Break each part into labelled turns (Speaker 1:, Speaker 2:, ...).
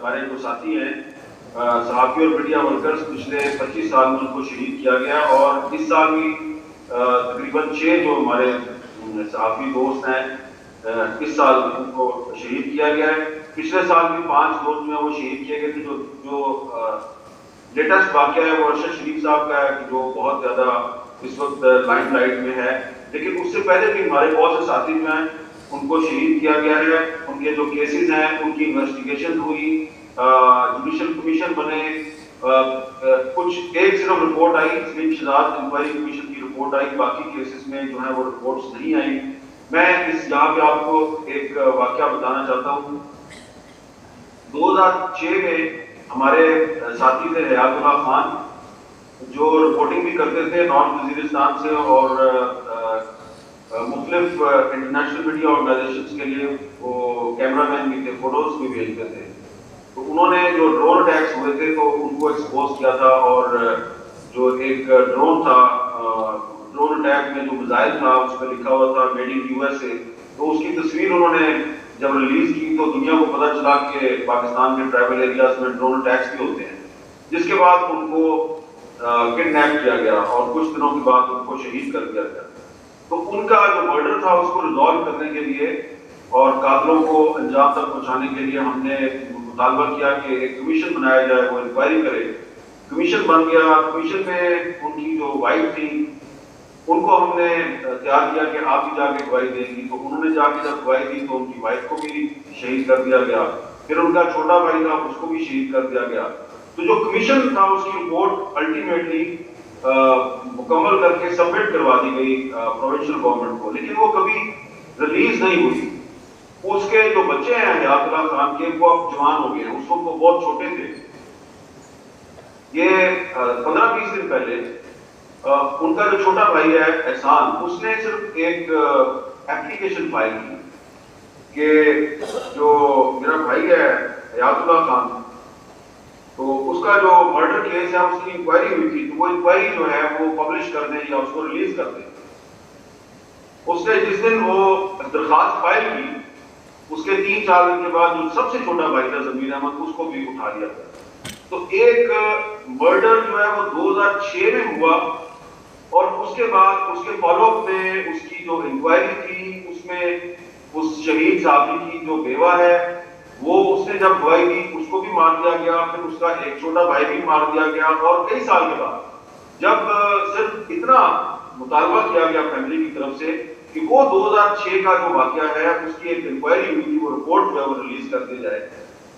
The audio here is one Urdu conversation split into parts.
Speaker 1: ہمارے جو ساتھی ہیں صحافی اور میڈیا ورکرز پچھلے 25 سال میں ان کو شہید کیا گیا، اور اس سال بھی تقریباً 6 جو ہمارے صحافی دوست ہیں اس سال ان کو شہید کیا گیا ہے۔ پچھلے سال بھی 5 دوست میں وہ شہید کیے گئے تھے۔ جو لیٹسٹ واقعہ ہے وہ ارشد شریف صاحب کا ہے جو بہت زیادہ اس وقت لائم لائٹ میں ہے، لیکن اس سے پہلے بھی ہمارے بہت سے ساتھی جو ہیں ان کو شہید کیا گیا ہے۔ ان کے جو کیسز ہیں ان کی انویسٹیگیشن ہوئی، جوڈیشل کمیشن بنے، کچھ ایک صرف رپورٹ آئی، سلیم شہزاد انکوائری کمیشن کی رپورٹ آئی، باقی کیسز میں جو ہے وہ رپورٹس نہیں آئی۔ میں یہاں پہ آپ کو ایک واقعہ بتانا چاہتا ہوں۔ 2006 میں ہمارے ساتھی تھے حیات اللہ خان، جو رپورٹنگ بھی کرتے تھے نارتھ وزیرستان سے، اور مختلف انٹرنیشنل میڈیا آرگنائزیشنز کے لیے وہ کیمرہ مین بھی تھے، فوٹوز بھی بھیجتے تھے۔ تو انہوں نے جو ڈرون اٹیکس ہوئے تھے تو ان کو ایکسپوز کیا تھا، اور جو ایک ڈرون تھا، ڈرون اٹیک میں جو میزائل تھا اس پہ لکھا ہوا تھا made in U S A, تو اس کی تصویر انہوں نے جب ریلیز کی تو دنیا کو پتہ چلا کہ پاکستان کے ٹرائبل ایریاز میں ڈرون اٹیکس بھی ہوتے ہیں، جس کے بعد ان کو کڈنیپ کیا گیا اور کچھ دنوں کے بعد ان کو شہید کر دیا گیا۔ تو ان کا جو مرڈر تھا اس کو ریزالو کرنے کے لیے اور قاتلوں کو انجام تک پہنچانے کے لیے ہم نے مطالبہ کیا کہ ایک کمیشن بنایا جائے، وہ انکوائری کرے۔ کمیشن بن گیا۔ کمیشن میں ان کی جو وائف تھی ان کو ہم نے تیار کیا کہ آپ بھی جا کے گواہی دیں گی، تو انہوں نے جا کے جب گواہی دی تو ان کی وائف کو بھی شہید کر دیا گیا، پھر ان کا چھوٹا بھائی تھا اس کو بھی شہید کر دیا گیا۔ تو جو کمیشن تھا اس کی رپورٹ الٹیمیٹلی مکمل کر کے سبمٹ کروا دی گئی پروونشل گورنمنٹ کو، لیکن وہ کبھی ریلیز نہیں ہوئی۔ اس کے جو بچے ہیں حیات اللہ خان کے، وہ اب جوان ہو گئے ہیں، اس وقت وہ بہت چھوٹے تھے۔ یہ 15-20 دن پہلے ان کا جو چھوٹا بھائی ہے احسان، اس نے صرف ایک اپلیکیشن فائل کی کہ جو میرا بھائی ہے حیات اللہ خان، تو اس کا جو مرڈر کیس ہے اس کی انکوائری ہوئی تھی، تو وہ انکوائری جو ہے وہ پبلش کر دیں یا اس کو ریلیز کر دیں۔ اس نے جس دن وہ درخواست فائل کی اس کے 3-4 دن کے بعد جو سب سے چھوٹا بھائی تھا ضمیر احمد، اس کو بھی اٹھا لیا گیا۔ تو ایک مرڈر جو ہے وہ 2006 میں ہوا، اور اس کے بعد اس کے فالو اپ میں اس کی جو انکوائری تھی اس میں اس شہید صحافی کی جو بیوہ ہے وہ اس نے جب گواہی دی اس کو بھی مار دیا گیا، پھر اس کا ایک چھوٹا بھائی بھی مار دیا گیا، اور کئی سال کے بعد جب صرف اتنا مطالبہ کیا گیا فیملی کی طرف سے کہ وہ 2006 کا جو واقعہ ہے اس کی ایک انکوائری ہوئی تھی، وہ رپورٹ جو ہے وہ ریلیز کر دی جائے،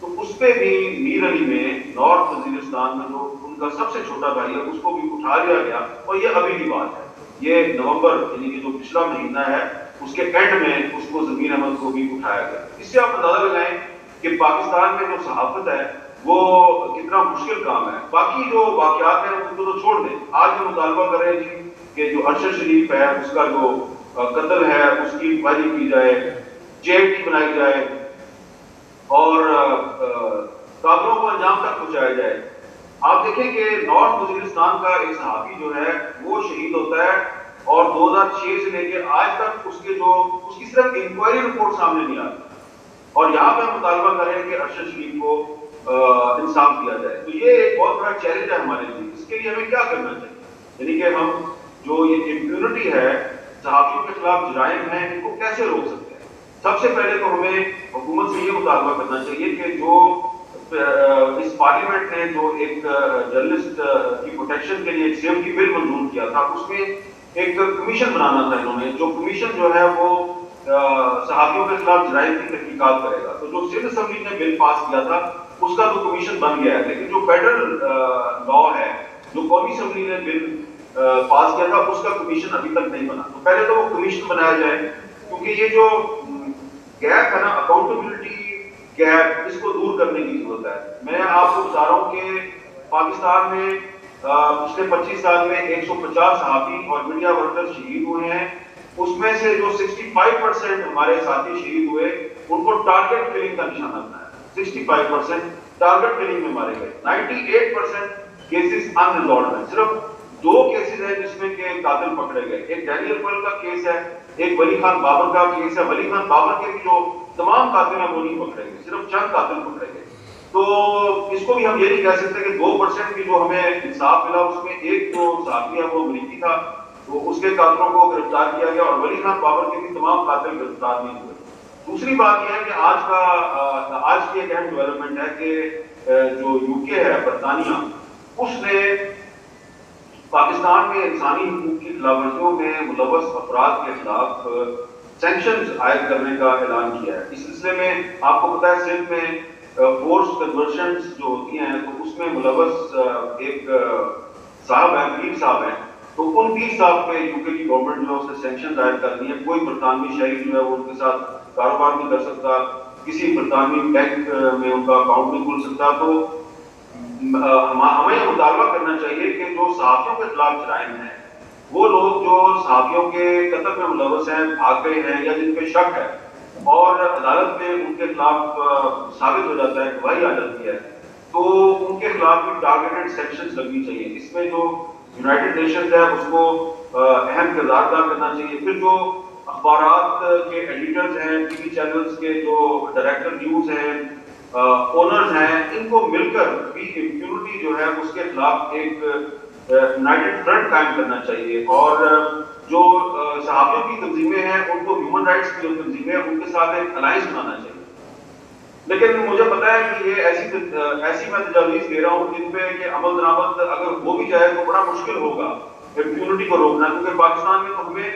Speaker 1: تو اس پہ بھی میر علی میں نارتھ وزیرستان میں جو ان کا سب سے چھوٹا بھائی ہے اس کو بھی اٹھا لیا گیا۔ اور یہ ابھی کی بات ہے، یہ نومبر یعنی کہ جو پچھلا مہینہ ہے اس کے اینڈ میں اس کو ضمیر احمد کو بھی اٹھایا گیا۔ اس سے آپ اندازہ لگائیں کہ پاکستان میں جو صحافت ہے وہ کتنا مشکل کام ہے۔ باقی جو واقعات ہیں ان کو تو چھوڑ دیں، آج ہم مطالبہ کر رہے ہیں کہ جو ارشد شریف ہے اس کا جو قتل ہے اس کی انکوائری کی جائے، JIT بنائی جائے اور قاتلوں کو انجام تک پہنچایا جائے۔ آپ دیکھیں کہ نارتھ وزیرستان کا ایک صحافی جو ہے وہ شہید ہوتا ہے، اور 2006 سے لے کے آج تک اس کی صرف انکوائری رپورٹ سامنے نہیں آتی، اور یہاں پہ ہم مطالبہ کر رہے ہیں کہ ارشد شریف کو انصاف دیا جائے۔ تو یہ ایک بہت بڑا چیلنج ہے ہمارے لیے، اس کے لیے ہمیں کیا کرنا چاہیے، یعنی کہ ہم جو یہ امپیونٹی ہے، صحافیوں کے خلاف جرائم ہیں، ان کو کیسے روک سکتے ہیں۔ سب سے پہلے تو ہمیں حکومت سے یہ مطالبہ کرنا چاہیے کہ جو اس پارلیمنٹ نے جو ایک جرنلسٹ کی پروٹیکشن کے لیے ایک سیفٹی بل منظور کیا تھا، اس میں ایک کمیشن بنانا تھا انہوں نے، جو کمیشن جو ہے وہ صحافیوں کے خلاف جرائم کی تحقیقات کرے گا۔ تو جو سندھ اسمبلی نے بل پاس کیا تھا اس کا تو کمیشن بن گیا ہے، لیکن جو فیڈرل لا ہے، جو قومی اسمبلی نے بل پاس کیا تھا اس کا کمیشن ابھی تک نہیں بنا۔ تو پہلے تو وہ کمیشن بنایا جائے، کیونکہ یہ جو گیپ ہے نا، اکاؤنٹیبلٹی گیپ، اس کو دور کرنے کی ضرورت ہے۔ میں آپ کو بتا رہا ہوں کہ پاکستان میں پچھلے 25 سال میں 150 صحافی اور میڈیا ورکر شہید ہوئے ہیں، اس میں سے جو 65% ہمارے ساتھی شہید ہوئے ان کو ٹارگٹ کلنگ کا نشانہ بنایا۔ 65% ٹارگٹ کلنگ میں مارے گئے، 98% کیسز انریزالوڈ ہیں۔ صرف 2 کیسز ہیں جس میں کہ قاتل پکڑے گئے، ایک ڈینیل پل کا کیس ہے، ایک ولی خان بابر کا کیس ہے۔ ولی خان بابر کے بھی جو تمام قاتل ہیں وہ نہیں پکڑے گئے، صرف چند قاتل پکڑے گئے۔ تو اس کو بھی ہم یہ نہیں کہہ سکتے کہ 2% کی جو ہمیں انصاف ملا اس میں ایک جو صحافی ہے وہ امریکی تھا، تو اس کے قاتلوں کو گرفتار کیا گیا اور ولی خان بابر کے بھی تمام قاتل گرفتار نہیں ہوئے۔ دوسری بات یہ ہے کہ آج کی ایک اہم ڈیولپمنٹ ہے کہ جو یو کے ہے برطانیہ، اس نے پاکستان میں انسانی حقوق کی خلاف ورزیوں میں ملوث افراد کے خلاف سینکشنز عائد کرنے کا اعلان کیا ہے۔ اس سلسلے میں آپ کو پتہ ہے سندھ میں فورس کنورشنز جو ہوتی ہیں تو اس میں ملوث ایک صاحب ہیں، پیر صاحب ہیں، تو ان پیر صاحب پہ یو کے کی گورنمنٹ جو ہے اس نے سینکشن عائد کر دی ہے۔ کوئی برطانوی شہری جو ہے وہ ان کے ساتھ کاروبار نہیں کر سکتا، کسی برطانوی بینک میں ان کا اکاؤنٹ نہیں کھل سکتا۔ تو ہمیں یہ مطالبہ کرنا چاہیے کہ جو صحافیوں کے خلاف جرائم ہیں، وہ لوگ جو صحافیوں کے قتل میں ملوث ہیں، بھاگ گئے ہیں یا جن پہ شک ہے اور عدالت میں ان کے خلاف ثابت ہو جاتا ہے، گواہی آ جاتی ہے، تو ان کے خلاف بھی ٹارگیٹڈ سینکشنز لگنی چاہیے۔ اس میں جو یونائٹڈ نیشنز ہے اس کو اہم کردار ادا کرنا چاہیے۔ پھر جو اخبارات کے ایڈیٹرز ہیں، ٹی وی چینلز کے جو ڈائریکٹر نیوز ہیں، اونرز ہیں، ان کو مل کر بھی امپیونٹی جو ہے اس کے خلاف ایک یونائٹڈ فرنٹ قائم کرنا چاہیے، اور جو صحافیوں کی تنظیمیں ہیں ان کو ہیومن رائٹس کی جو تنظیمیں ہیں ان کے ساتھ ایک الائنس بنانا چاہیے۔ لیکن مجھے پتا ہے کہ یہ ایسی میں تجاویز دے رہا ہوں جن پہ کہ عمل درآمد اگر ہو بھی جائے تو بڑا مشکل ہوگا امپیونٹی کو روکنا، کیونکہ پاکستان میں تو ہمیں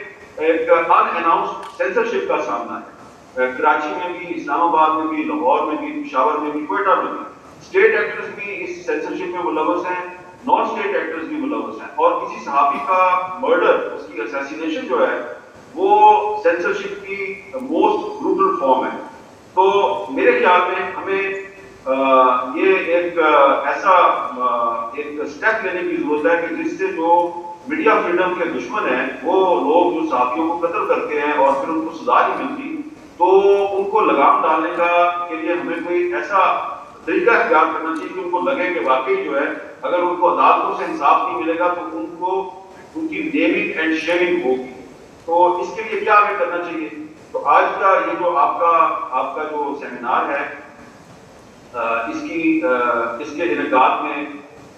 Speaker 1: ایک ان اناؤنسڈ سینسرشپ کا سامنا ہے۔ کراچی میں بھی، اسلام آباد میں بھی، لاہور میں بھی، پشاور میں بھی، کوئٹہ میں بھی اسٹیٹ ایکٹرز بھی اس سینسرشپ میں ملوث ہیں، نان اسٹیٹ ایکٹرز بھی ملوث ہیں، اور کسی صحافی کا مرڈر، اس کی اسیسینیشن جو ہے وہ سینسرشپ کی موسٹ بروٹل فارم ہے۔ تو میرے خیال میں ہمیں یہ ایک ایسا ایک اسٹیپ لینے کی ضرورت ہے کہ جس سے جو میڈیا فریڈم کے دشمن ہیں، وہ لوگ جو صحافیوں کو قتل کرتے ہیں اور پھر ان کو سزا نہیں ملتی، تو ان کو لگام ڈالنے کے لیے ہمیں کوئی ایسا طریقہ اختیار کرنا چاہیے کہ ان کو لگے کہ واقعی جو ہے اگر ان کو عدالتوں سے انصاف نہیں ملے گا تو ان کو ان کی نیمنگ اینڈ شیمنگ ہوگی۔ تو اس کے لیے کیا ہمیں کرنا چاہیے؟ تو آج کا یہ جو آپ کا جو سیمینار ہے، اس کے انعقاد میں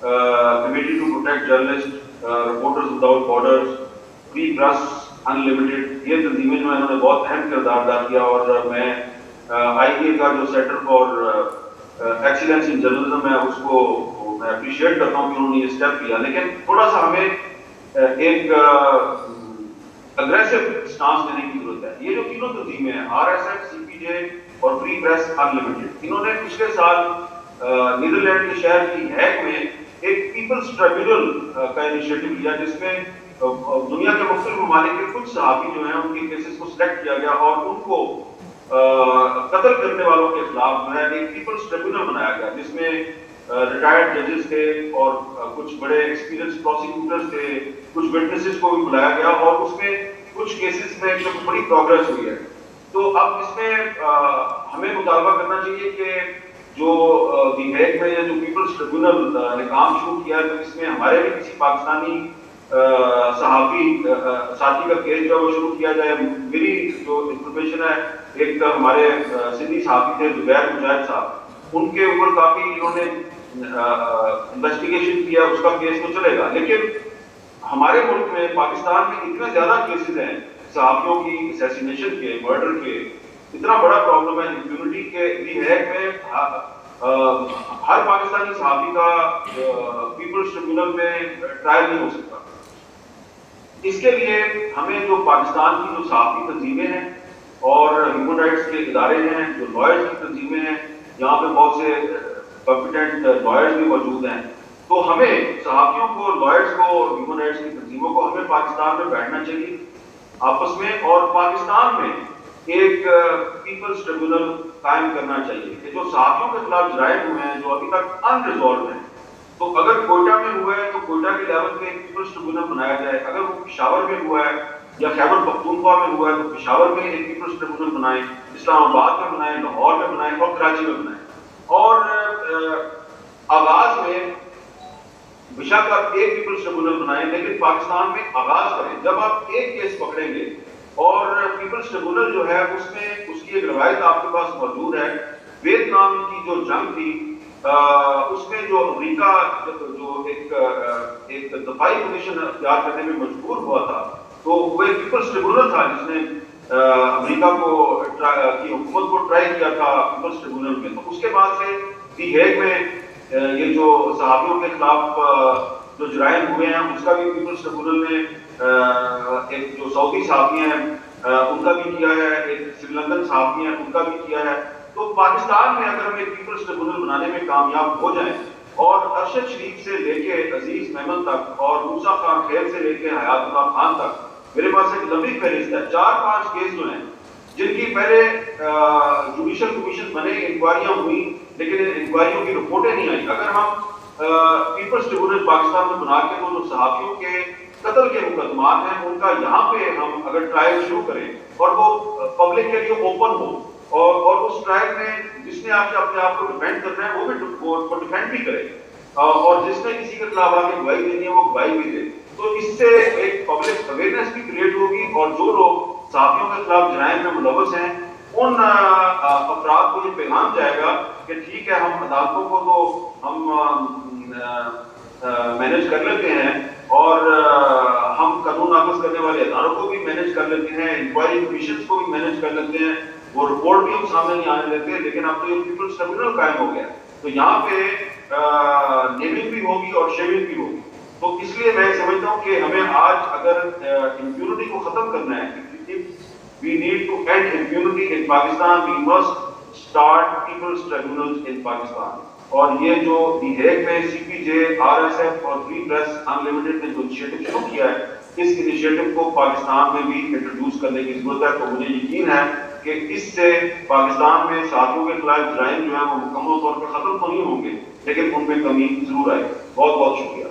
Speaker 1: committee to protect journalist, reporters without borders, free press unlimited, یہ تنظیمیں جو ہیں انہوں نے بہت اہم کردار ادا کیا، اور میں آئی اے کا جو centre for excellence in journalism ہے اس کو میں اپریشیٹ کرتا ہوں کہ انہوں نے یہ اسٹیپ لیا، لیکن تھوڑا سا ہمیں ایک اگریسو سٹانس لینے کی ضرورت ہے۔ یہ جو تینوں تنظیمیں ہیں، آر ایس ایف، سی پی جے اور فری پریس انلمیٹڈ، انہوں نے پچھلے سال نیدرلینڈ کے شہر کی ہیگ میں ایک پیپلز ٹریبیونل کا انیشیٹو لیا، جس میں دنیا کے مختلف ممالک کے کچھ صحافی جو ہیں ان کے کیسز کو سلیکٹ کیا گیا اور ان کو قتل کرنے والوں کے خلاف جو ہے ایک پیپلز ٹریبیونل بنایا گیا، جس میں ریٹائرڈ ججز تھے اور کچھ بڑے ایکسپیرینس پروسیکیوٹرز تھے، کچھ وٹنسز کو بھی بلایا گیا، اور اس میں کچھ کیسز میں بڑی پروگرس ہوئی ہے۔ تو اب اس میں ہمیں مطالبہ کرنا چاہیے کہ جو دی ہیگ میں جو پیپلز ٹریبیونل نے کام شروع کیا ہے، تو اس میں ہمارے بھی کسی پاکستانی صحافی ساتھی کا کیس جو ہے وہ شروع کیا جائے۔ میری جو انفارمیشن ہے، ایک ہمارے سندھی صحافی تھے زبیر مجاہد صاحب، ان کے اوپر کافی انہوں نے انویسٹیگیشن کیا، اس کا کیس تو چلے گا، لیکن ہمارے ملک میں پاکستان میں اتنے زیادہ کیسز ہیں صحافیوں کی اسیسینیشن کے، مرڈر کے، اتنا بڑا پرابلم ہے امپیونٹی کے۔ دی ہیگ میں ہر پاکستانی صحافی کا پیپلز ٹریبیونل میں ٹرائل نہیں ہو سکتا۔ اس کے لیے ہمیں جو پاکستان کی جو صحافی تنظیمیں ہیں اور ہیومن رائٹس کے ادارے ہیں، جو لائرز کی تنظیمیں ہیں، یہاں پہ بہت سے کمپیٹنٹ لائرز بھی موجود ہیں، تو ہمیں صحافیوں کو، لائرز کو اور ہیومن رائٹس کی تنظیموں کو ہمیں پاکستان میں بیٹھنا چاہیے آپس میں، اور پاکستان میں ایک پیپلز ٹریبیونل قائم کرنا چاہیے کہ جو صحافیوں کے خلاف جرائم ہوئے ہیں جو ابھی تک ان ریزالوڈ ہیں، تو اگر کوئٹہ میں ہوا ہے تو کوئٹہ کے لیول پہ ایک پیپلز ٹریبیونل بنایا جائے، اگر وہ پشاور میں ہوا ہے یا خیبر پختونخوا میں ہوا ہے تو پشاور میں ایک پیپلز ٹریبیونل بنائیں، اسلام آباد میں بنائیں، لاہور میں بنائیں اور کراچی میں بنائیں، اور آغاز میں بشک آپ ایک پیپلز ٹریبیونل بنائیں، لیکن پاکستان میں آغاز کریں۔ جب آپ ایک کیس پکڑیں گے اور پیپلز ٹریبیونل جو ہے اس میں اس کی ایک روایت آپ کے پاس موجود ہے، ویتنام کی جو جنگ تھی اس میں جو امریکہ جو ایک دفاعی کمیشن اختیار کرنے میں مجبور ہوا تھا، تو وہ ایک پیپلز ٹریبونل تھا جس نے امریکہ کی حکومت کو ٹرائی کیا تھا پیپلز ٹریبونل میں. تو اس کے بعد سے دی ہیگ میں یہ جو صحافیوں کے خلاف جو جرائم ہوئے ہیں اس کا بھی پیپلز ٹریبونل نے ایک جو سعودی صحافی ہیں ان کا بھی کیا ہے، ایک سری لنکن صحافی ہیں ان کا بھی کیا ہے. تو پاکستان میں اگر ہم ایک پیپلز ٹریبونل بنانے میں کامیاب ہو جائیں اور ارشد شریف سے لے کے عزیز محمد تک اور موسیٰ خان خیل سے لے کے حیات اللہ خان تک، میرے پاس ایک لمبی فہرست ہے، 4-5 کیس جو ہیں جن کی پہلے جوڈیشل کمیشن بنے، انکوائریاں ہوئی لیکن انکوائریوں کی رپورٹیں نہیں آئی. اگر ہم پیپلز ٹریبونل پاکستان میں بنا کے تو جو صحافیوں کے قتل کے مقدمات ہیں ان کا یہاں پہ ہم اگر ٹرائل شروع کریں اور وہ پبلک کے لیے اوپن ہو اور اس ٹرائل میں جس نے اپنے آپ کو ڈیفینڈ کرنا ہے وہ بھی ڈیفینڈ بھی کرے اور جس نے کسی کے خلاف آ کے گواہی دینی ہے وہ گواہی بھی دے، تو اس سے ایک پبلک اویئرنیس بھی کریٹ ہوگی اور جو لوگ صحافیوں کے خلاف جرائم میں ملوث ہیں ان افراد کو یہ پیغام جائے گا کہ ٹھیک ہے ہم عدالتوں کو تو ہم مینج کر لیتے ہیں اور ہم قانون نافذ کرنے والے اداروں کو بھی مینج کر لیتے ہیں، انکوائری کمیشنز کو بھی مینج کر لیتے ہیں، وہ رپورٹ بھی ہم سامنے نہیں آنے دیتے، لیکن اب تو یہ پیپلز ٹریبونل قائم ہو گیا تو یہاں پہ نیمنگ بھی ہوگی اور شیمنگ بھی ہوگی. تو اس لیے میں سمجھتا ہوں کہ ہمیں آج اگر امپیونٹی کو ختم کرنا ہے، we need to end impunity in Pakistan, we must start people's tribunals in Pakistan. اور یہ جو دی ہیگ میں سی پی جے، آر ایس ایف اور فری پریس انلمیٹڈ نے جو انیشیٹو شروع کیا ہے اس انیشیٹو کو پاکستان میں بھی انٹروڈیوس کرنے کی ضرورت ہے. تو مجھے یقین ہے کہ اس سے پاکستان میں صحافیوں کے خلاف جرائم جو ہیں وہ مکمل طور پر ختم تو نہیں ہوں گے لیکن ان میں کمی ضرور آئے. بہت بہت شکریہ.